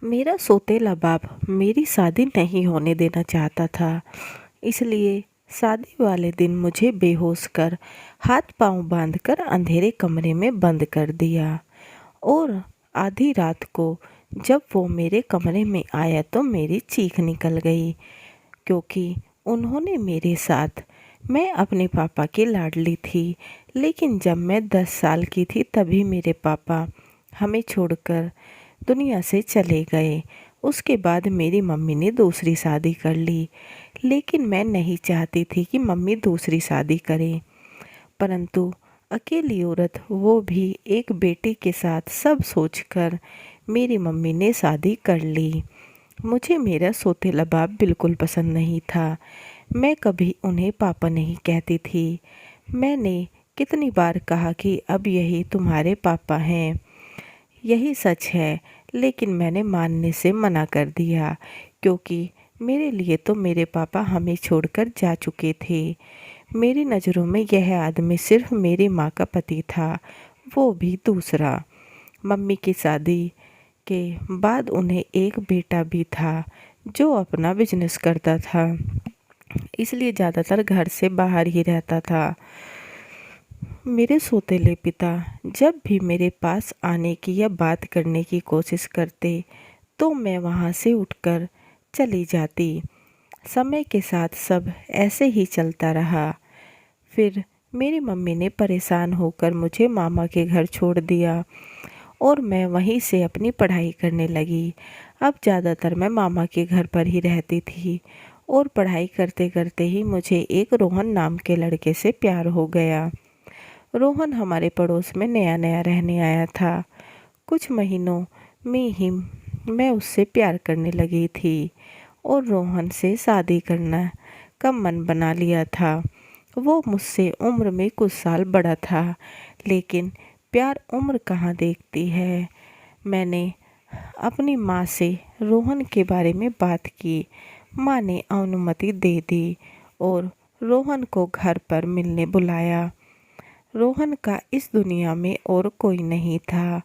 मेरा सौतेला बाप मेरी शादी नहीं होने देना चाहता था। इसलिए शादी वाले दिन मुझे बेहोश कर हाथ पांव बांधकर अंधेरे कमरे में बंद कर दिया। और आधी रात को जब वो मेरे कमरे में आया तो मेरी चीख निकल गई, क्योंकि उन्होंने मेरे साथ, मैं अपने पापा की लाडली थी, लेकिन जब मैं 10 साल की थी तभी मेरे पापा हमें छोड़कर दुनिया से चले गए। उसके बाद मेरी मम्मी ने दूसरी शादी कर ली, लेकिन मैं नहीं चाहती थी कि मम्मी दूसरी शादी करे। परंतु अकेली औरत, वो भी एक बेटे के साथ, सब सोचकर मेरी मम्मी ने शादी कर ली। मुझे मेरा सौतेला बाप बिल्कुल पसंद नहीं था। मैं कभी उन्हें पापा नहीं कहती थी। मैंने कितनी बार कहा कि अब यही तुम्हारे पापा हैं। यही सच है, लेकिन मैंने मानने से मना कर दिया, क्योंकि मेरे लिए तो मेरे पापा हमें छोड़कर जा चुके थे। मेरी नज़रों में यह आदमी सिर्फ मेरी माँ का पति था, वो भी दूसरा। मम्मी की शादी के बाद उन्हें एक बेटा भी था, जो अपना बिजनेस करता था, इसलिए ज़्यादातर घर से बाहर ही रहता था। मेरे सौतेले पिता जब भी मेरे पास आने की या बात करने की कोशिश करते तो मैं वहाँ से उठकर चली जाती। समय के साथ सब ऐसे ही चलता रहा। फिर मेरी मम्मी ने परेशान होकर मुझे मामा के घर छोड़ दिया और मैं वहीं से अपनी पढ़ाई करने लगी। अब ज़्यादातर मैं मामा के घर पर ही रहती थी और पढ़ाई करते करते ही मुझे एक रोहन नाम के लड़के से प्यार हो गया। रोहन हमारे पड़ोस में नया नया रहने आया था। कुछ महीनों में ही मैं उससे प्यार करने लगी थी और रोहन से शादी करना का मन बना लिया था। वो मुझसे उम्र में कुछ साल बड़ा था, लेकिन प्यार उम्र कहाँ देखती है। मैंने अपनी माँ से रोहन के बारे में बात की। माँ ने अनुमति दे दी और रोहन को घर पर मिलने बुलाया। रोहन का इस दुनिया में और कोई नहीं था,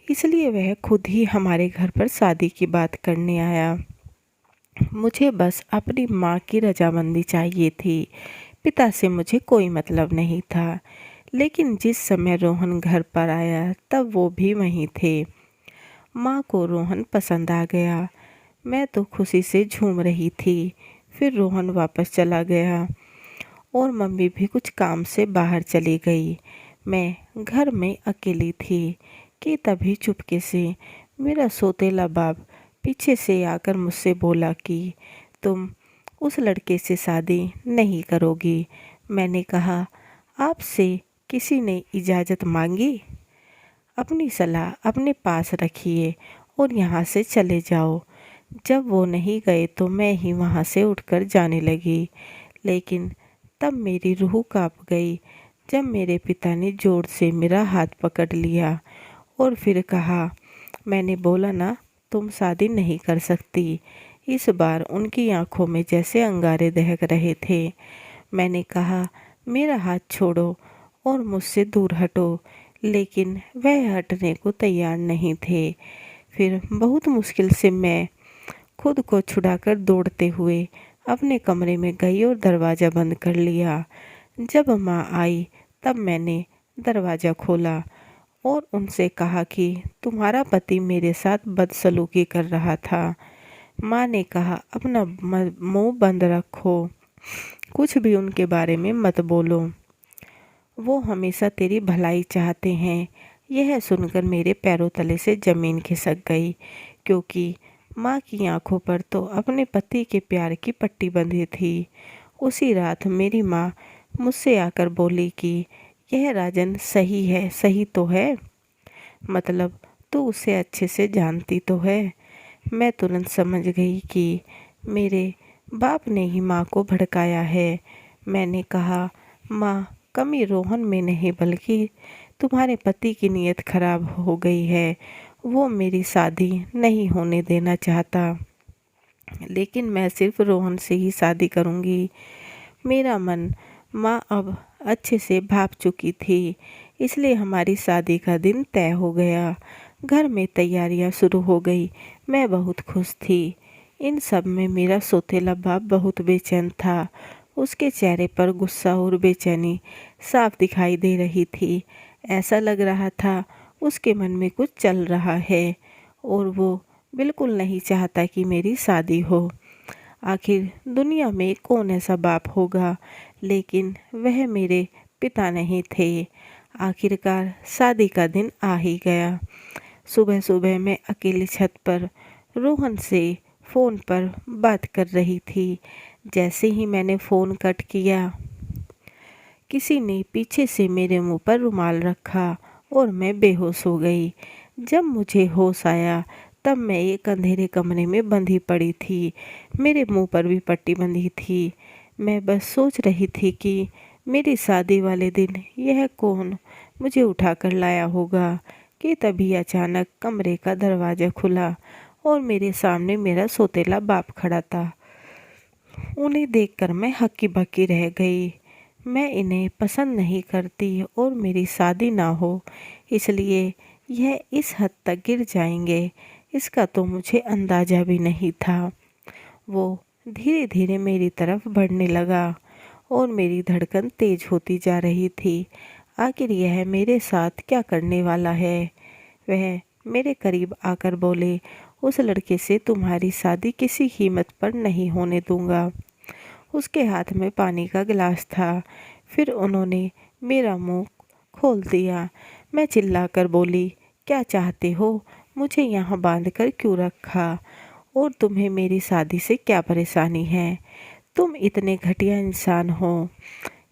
इसलिए वह खुद ही हमारे घर पर शादी की बात करने आया। मुझे बस अपनी माँ की रजामंदी चाहिए थी। पिता से मुझे कोई मतलब नहीं था। लेकिन जिस समय रोहन घर पर आया तब वो भी वहीं थे। माँ को रोहन पसंद आ गया। मैं तो खुशी से झूम रही थी। फिर रोहन वापस चला गया और मम्मी भी कुछ काम से बाहर चली गई। मैं घर में अकेली थी कि तभी चुपके से मेरा सौतेला बाप पीछे से आकर मुझसे बोला कि तुम उस लड़के से शादी नहीं करोगी। मैंने कहा, आपसे किसी ने इजाज़त मांगी? अपनी सलाह अपने पास रखिए और यहाँ से चले जाओ। जब वो नहीं गए तो मैं ही वहाँ से उठकर जाने लगी। लेकिन तब मेरी रूह कांप गई जब मेरे पिता ने जोर से मेरा हाथ पकड़ लिया और फिर कहा, मैंने बोला ना, तुम शादी नहीं कर सकती। इस बार उनकी आंखों में जैसे अंगारे दहक रहे थे। मैंने कहा, मेरा हाथ छोड़ो और मुझसे दूर हटो, लेकिन वह हटने को तैयार नहीं थे। फिर बहुत मुश्किल से मैं खुद को छुड़ाकर दौड़ते हुए अपने कमरे में गई और दरवाज़ा बंद कर लिया। जब माँ आई तब मैंने दरवाज़ा खोला और उनसे कहा कि तुम्हारा पति मेरे साथ बदसलूकी कर रहा था। माँ ने कहा, अपना मुंह बंद रखो, कुछ भी उनके बारे में मत बोलो, वो हमेशा तेरी भलाई चाहते हैं। यह सुनकर मेरे पैरों तले से ज़मीन खिसक गई, क्योंकि माँ की आंखों पर तो अपने पति के प्यार की पट्टी बंधी थी। उसी रात मेरी माँ मुझसे आकर बोली कि यह राजन सही है, सही तो है, मतलब तू उसे अच्छे से जानती तो है। मैं तुरंत समझ गई कि मेरे बाप ने ही माँ को भड़काया है। मैंने कहा, माँ, कमी रोहन में नहीं बल्कि तुम्हारे पति की नीयत खराब हो गई है। वो मेरी शादी नहीं होने देना चाहता, लेकिन मैं सिर्फ रोहन से ही शादी करूँगी। मेरा मन माँ अब अच्छे से भाप चुकी थी, इसलिए हमारी शादी का दिन तय हो गया। घर में तैयारियां शुरू हो गई। मैं बहुत खुश थी। इन सब में मेरा सौतेला बाप बहुत बेचैन था। उसके चेहरे पर गुस्सा और बेचैनी साफ दिखाई दे रही थी। ऐसा लग रहा था उसके मन में कुछ चल रहा है और वो बिल्कुल नहीं चाहता कि मेरी शादी हो। आखिर दुनिया में कौन ऐसा बाप होगा, लेकिन वह मेरे पिता नहीं थे। आखिरकार शादी का दिन आ ही गया। सुबह सुबह मैं अकेली छत पर रोहन से फ़ोन पर बात कर रही थी। जैसे ही मैंने फ़ोन कट किया, किसी ने पीछे से मेरे मुंह पर रुमाल रखा और मैं बेहोश हो गई। जब मुझे होश आया तब मैं एक अंधेरे कमरे में बंधी पड़ी थी। मेरे मुंह पर भी पट्टी बंधी थी। मैं बस सोच रही थी कि मेरी शादी वाले दिन यह कौन मुझे उठाकर लाया होगा कि तभी अचानक कमरे का दरवाज़ा खुला और मेरे सामने मेरा सौतेला बाप खड़ा था। उन्हें देखकर मैं हक्की बक्की रह गई। मैं इन्हें पसंद नहीं करती और मेरी शादी ना हो, इसलिए यह इस हद तक गिर जाएंगे, इसका तो मुझे अंदाज़ा भी नहीं था। वो धीरे धीरे मेरी तरफ बढ़ने लगा और मेरी धड़कन तेज होती जा रही थी। आखिर यह मेरे साथ क्या करने वाला है? वह मेरे करीब आकर बोले, उस लड़के से तुम्हारी शादी किसी कीमत पर नहीं होने दूंगा। उसके हाथ में पानी का गिलास था। फिर उन्होंने मेरा मुंह खोल दिया। मैं चिल्लाकर बोली, क्या चाहते हो? मुझे यहाँ बांधकर क्यों रखा? और तुम्हें मेरी शादी से क्या परेशानी है? तुम इतने घटिया इंसान हो।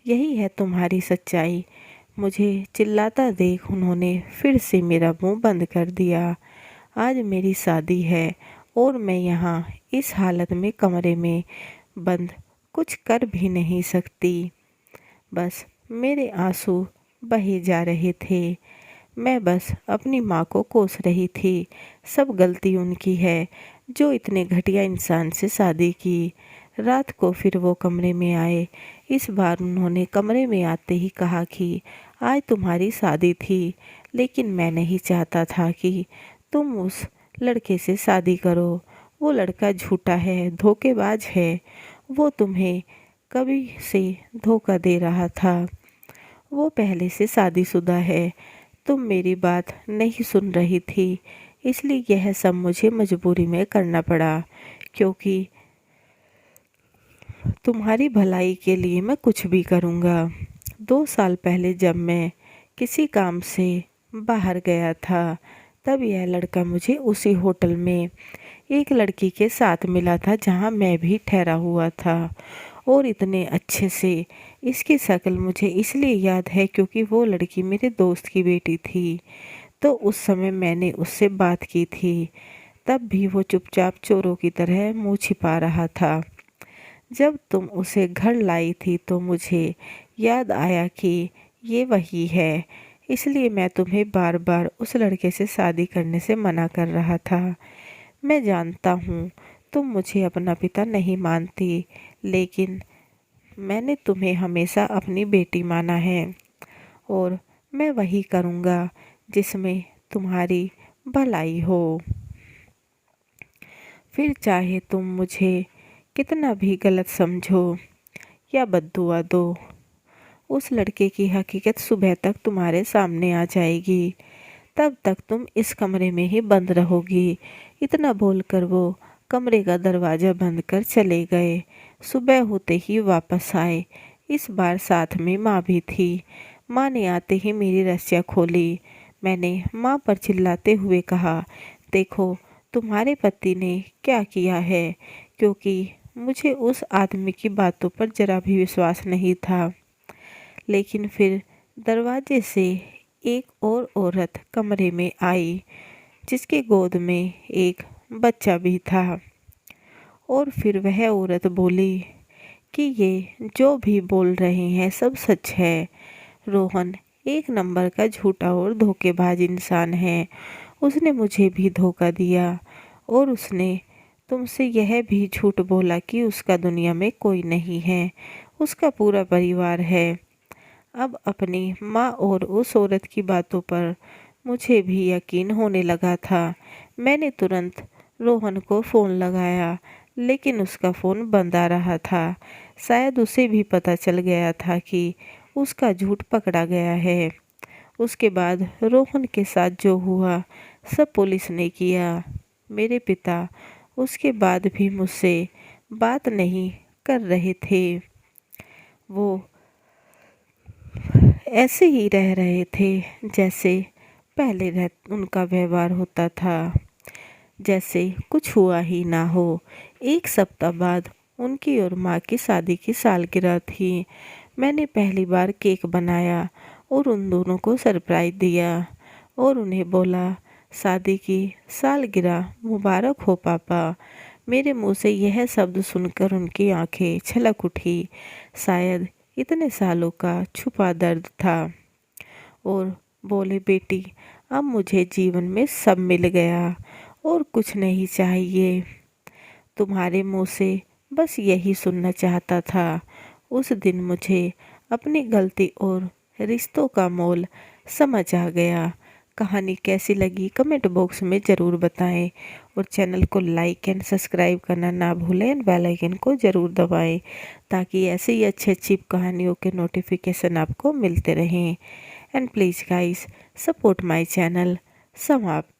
यही है तुम्हारी सच्चाई। मुझे चिल्लाता देख उन्होंने फिर से मेरा मुंह बंद कर दिया। आज मेरी शादी है और मैं यहाँ इस हालत में कमरे में बंद कुछ कर भी नहीं सकती। बस मेरे आंसू बहे जा रहे थे। मैं बस अपनी माँ को कोस रही थी। सब गलती उनकी है जो इतने घटिया इंसान से शादी की। रात को फिर वो कमरे में आए। इस बार उन्होंने कमरे में आते ही कहा कि आज तुम्हारी शादी थी, लेकिन मैं नहीं चाहता था कि तुम उस लड़के से शादी करो। वो लड़का झूठा है, धोखेबाज है। वो तुम्हें कभी से धोखा दे रहा था। वो पहले से शादीशुदा है। तुम मेरी बात नहीं सुन रही थी, इसलिए यह सब मुझे मजबूरी में करना पड़ा, क्योंकि तुम्हारी भलाई के लिए मैं कुछ भी करूँगा। 2 साल पहले जब मैं किसी काम से बाहर गया था, तब यह लड़का मुझे उसी होटल में एक लड़की के साथ मिला था जहाँ मैं भी ठहरा हुआ था। और इतने अच्छे से इसकी शक्ल मुझे इसलिए याद है क्योंकि वो लड़की मेरे दोस्त की बेटी थी। तो उस समय मैंने उससे बात की थी। तब भी वो चुपचाप चोरों की तरह मुंह छिपा रहा था। जब तुम उसे घर लाई थी तो मुझे याद आया कि ये वही है, इसलिए मैं तुम्हें बार बार उस लड़के से शादी करने से मना कर रहा था। मैं जानता हूँ तुम मुझे अपना पिता नहीं मानती, लेकिन मैंने तुम्हें हमेशा अपनी बेटी माना है और मैं वही करूँगा जिसमें तुम्हारी भलाई हो। फिर चाहे तुम मुझे कितना भी गलत समझो या बद्दुआ दो, उस लड़के की हकीकत सुबह तक तुम्हारे सामने आ जाएगी। तब तक तुम इस कमरे में ही बंद रहोगी। इतना बोलकर वो कमरे का दरवाज़ा बंद कर चले गए। सुबह होते ही वापस आए। इस बार साथ में माँ भी थी। माँ ने आते ही मेरी रस्सियाँ खोली। मैंने माँ पर चिल्लाते हुए कहा, देखो तुम्हारे पति ने क्या किया है, क्योंकि मुझे उस आदमी की बातों पर जरा भी विश्वास नहीं था। लेकिन फिर दरवाजे से एक और औरत कमरे में आई, जिसके गोद में एक बच्चा भी था। और फिर वह औरत बोली कि ये जो भी बोल रहे हैं सब सच है। रोहन एक नंबर का झूठा और धोखेबाज इंसान है। उसने मुझे भी धोखा दिया और उसने तुमसे यह भी झूठ बोला कि उसका दुनिया में कोई नहीं है, उसका पूरा परिवार है। अब अपनी माँ और उस औरत की बातों पर मुझे भी यकीन होने लगा था। मैंने तुरंत रोहन को फ़ोन लगाया, लेकिन उसका फ़ोन बंद आ रहा था। शायद उसे भी पता चल गया था कि उसका झूठ पकड़ा गया है। उसके बाद रोहन के साथ जो हुआ सब पुलिस ने किया। मेरे पिता उसके बाद भी मुझसे बात नहीं कर रहे थे। वो ऐसे ही रह रहे थे जैसे पहले उनका व्यवहार होता था, जैसे कुछ हुआ ही ना हो। एक सप्ताह बाद उनकी और माँ की शादी की सालगिरह थी। मैंने पहली बार केक बनाया और उन दोनों को सरप्राइज़ दिया और उन्हें बोला, शादी की सालगिरह मुबारक हो पापा। मेरे मुंह से यह शब्द सुनकर उनकी आंखें छलक उठी। शायद इतने सालों का छुपा दर्द था। और बोले, बेटी अब मुझे जीवन में सब मिल गया और कुछ नहीं चाहिए। तुम्हारे मुंह से बस यही सुनना चाहता था। उस दिन मुझे अपनी गलती और रिश्तों का मोल समझ आ गया। कहानी कैसी लगी कमेंट बॉक्स में ज़रूर बताएं और चैनल को लाइक एंड सब्सक्राइब करना ना भूलें एंड बेल आइकन को ज़रूर दबाएं ताकि ऐसे ही अच्छी कहानियों के नोटिफिकेशन आपको मिलते रहें। And please guys support my channel. समाप्त।